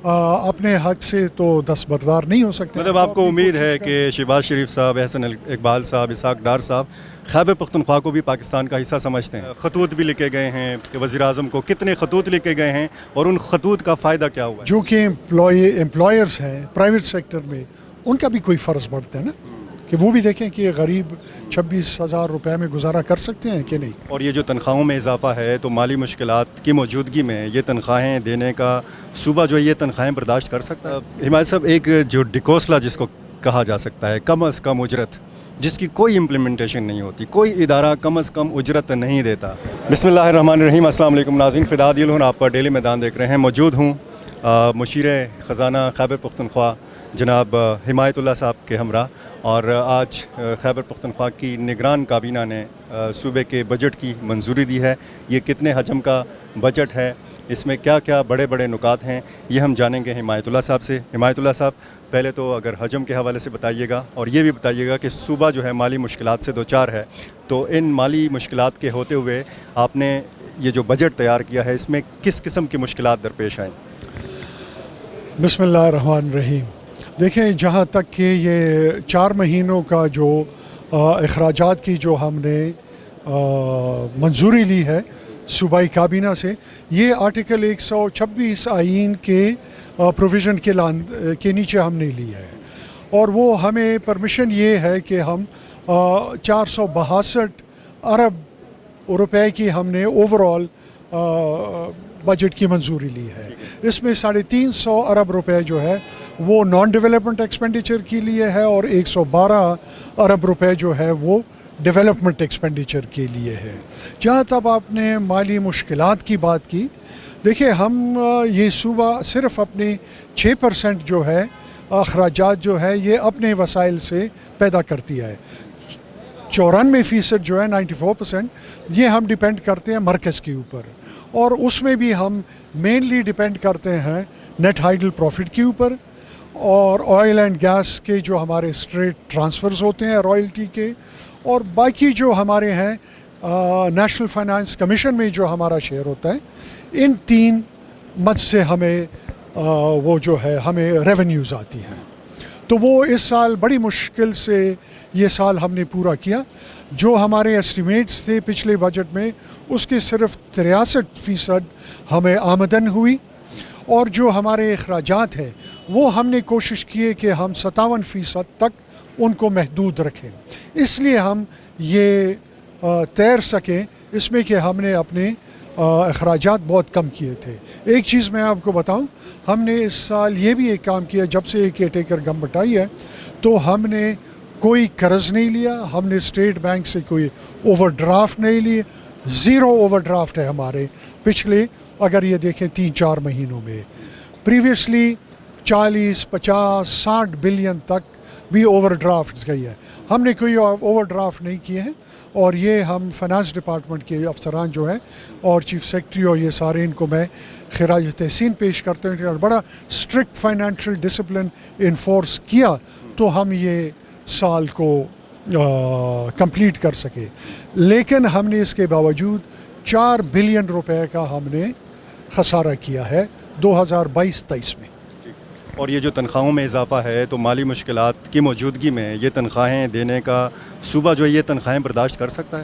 اپنے حق سے تو دستبردار نہیں ہو سکتے. مطلب آپ کو امید ہے کہ شہباز شریف صاحب، احسن اقبال صاحب، اسحاق ڈار صاحب خیبر پختونخوا کو بھی پاکستان کا حصہ سمجھتے ہیں؟ خطوط بھی لکھے گئے ہیں کہ وزیر اعظم کو کتنے خطوط لکھے گئے ہیں اور ان خطوط کا فائدہ کیا ہوا ہے؟ جو کہ امپلائرز ہیں پرائیویٹ سیکٹر میں، ان کا بھی کوئی فرض بڑھتا ہے نا کہ وہ بھی دیکھیں کہ غریب 26,000 روپے میں گزارا کر سکتے ہیں کہ نہیں. اور یہ جو تنخواہوں میں اضافہ ہے تو مالی مشکلات کی موجودگی میں یہ تنخواہیں دینے کا صوبہ جو ہے یہ تنخواہیں برداشت کر سکتا ہے؟ حمایت صاحب، ایک جو ڈیکوسلا جس کو کہا جا سکتا ہے، کم از کم اجرت، جس کی کوئی امپلیمنٹیشن نہیں ہوتی، کوئی ادارہ کم از کم اجرت نہیں دیتا. بسم اللہ الرحمن الرحیم. السلام علیکم ناظرین، فداد الہن، آپ پر ڈیلی میدان دیکھ رہے ہیں. موجود ہوں مشیر خزانہ خیبر پختونخوا جناب حمایت اللہ صاحب کے ہمراہ، اور آج خیبر پختونخوا کی نگران کابینہ نے صوبے کے بجٹ کی منظوری دی ہے. یہ کتنے حجم کا بجٹ ہے، اس میں کیا کیا بڑے بڑے نکات ہیں، یہ ہم جانیں گے حمایت اللہ صاحب سے. حمایت اللہ صاحب، پہلے تو اگر حجم کے حوالے سے بتائیے گا، اور یہ بھی بتائیے گا کہ صوبہ جو ہے مالی مشکلات سے دوچار ہے، تو ان مالی مشکلات کے ہوتے ہوئے آپ نے یہ جو بجٹ تیار کیا ہے، اس میں کس قسم کی مشکلات درپیش آئیں؟ بسم اللہ الرحمن الرحیم. دیکھیں، جہاں تک کہ یہ 4 مہینوں کا جو اخراجات کی جو ہم نے منظوری لی ہے صوبائی کابینہ سے، یہ آرٹیکل 126 آئین کے پروویژن کے نیچے ہم نے لی ہے، اور وہ ہمیں پرمیشن یہ ہے کہ ہم 462 ارب روپے کی ہم نے اوور آل بجٹ کی منظوری لی ہے. اس میں 350 ارب روپے جو ہے وہ نان ڈیولپمنٹ ایکسپینڈیچر کے لیے ہے، اور 112 ارب روپے جو ہے وہ ڈیولپمنٹ ایکسپینڈیچر کے لیے ہے. جہاں تک آپ نے مالی مشکلات کی بات کی، دیکھیں ہم یہ صوبہ صرف اپنے 6% جو ہے اخراجات جو ہے یہ اپنے وسائل سے پیدا کرتی ہے. 94% جو ہے 94% یہ ہم ڈیپینڈ کرتے ہیں مرکز کے اوپر، اور اس میں بھی ہم مینلی ڈیپینڈ کرتے ہیں نیٹ ہائیڈل پروفٹ کے اوپر، اور آئل اینڈ گیس کے جو ہمارے اسٹریٹ ٹرانسفرز ہوتے ہیں رائلٹی کے، اور باقی جو ہمارے ہیں نیشنل فائنانس کمیشن میں جو ہمارا شیئر ہوتا ہے، ان 3 مد سے ہمیں وہ جو ہے ہمیں ریونیوز آتی ہیں. تو وہ اس سال بڑی مشکل سے یہ سال ہم نے پورا کیا. جو ہمارے ایسٹیمیٹس تھے پچھلے بجٹ میں، اس کے صرف 63% ہمیں آمدن ہوئی، اور جو ہمارے اخراجات ہیں وہ ہم نے کوشش کی کہ ہم 57% تک ان کو محدود رکھیں. اس لیے ہم یہ تیر سکیں اس میں کہ ہم نے اپنے اخراجات بہت کم کیے تھے. ایک چیز میں آپ کو بتاؤں، ہم نے اس سال یہ بھی ایک کام کیا، جب سے کیئر ٹیکر گورنمنٹ آئی ہے تو ہم نے کوئی قرض نہیں لیا، ہم نے اسٹیٹ بینک سے کوئی اوور ڈرافٹ نہیں لی. 0 اوور ڈرافٹ ہے ہمارے پچھلے، اگر یہ دیکھیں 3-4 مہینوں میں. پریویسلی 40, 50, 60 بلین تک بھی اوور ڈرافٹس گئی ہے. ہم نے کوئی اوور ڈرافٹ نہیں کیے ہیں، اور یہ ہم فائنانس ڈپارٹمنٹ کے افسران جو ہیں اور چیف سیکرٹری اور یہ سارے، ان کو میں خراج تحسین پیش کرتے ہیں کہ بڑا اسٹرکٹ فائنینشیل ڈسپلن انفورس کیا تو ہم یہ سال کو کمپلیٹ کر سکے. لیکن ہم نے اس کے باوجود 4 بلین روپے کا ہم نے خسارہ کیا ہے 2022-23 میں. اور یہ جو تنخواہوں میں اضافہ ہے تو مالی مشکلات کی موجودگی میں یہ تنخواہیں دینے کا صوبہ جو ہے یہ تنخواہیں برداشت کر سکتا ہے؟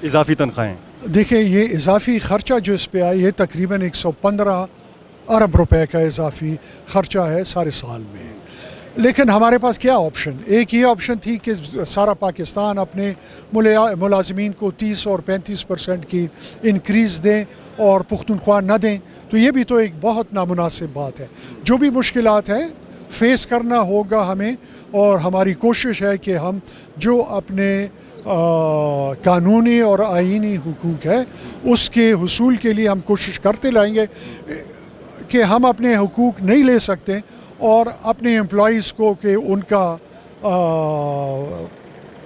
اضافی تنخواہیں، دیکھیں یہ اضافی خرچہ جو اس پہ آیا یہ تقریباً 115 ارب روپے کا اضافی خرچہ ہے سارے سال میں. لیکن ہمارے پاس کیا آپشن، ایک یہ آپشن تھی کہ سارا پاکستان اپنے ملازمین کو 30 اور 35% کی انکریز دیں اور پختونخوا نہ دیں، تو یہ بھی تو ایک بہت نامناسب بات ہے. جو بھی مشکلات ہیں فیس کرنا ہوگا ہمیں، اور ہماری کوشش ہے کہ ہم جو اپنے قانونی اور آئینی حقوق ہے اس کے حصول کے لیے ہم کوشش کرتے لائیں گے. کہ ہم اپنے حقوق نہیں لے سکتے اور اپنے امپلائیز کو کہ ان کا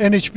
NHP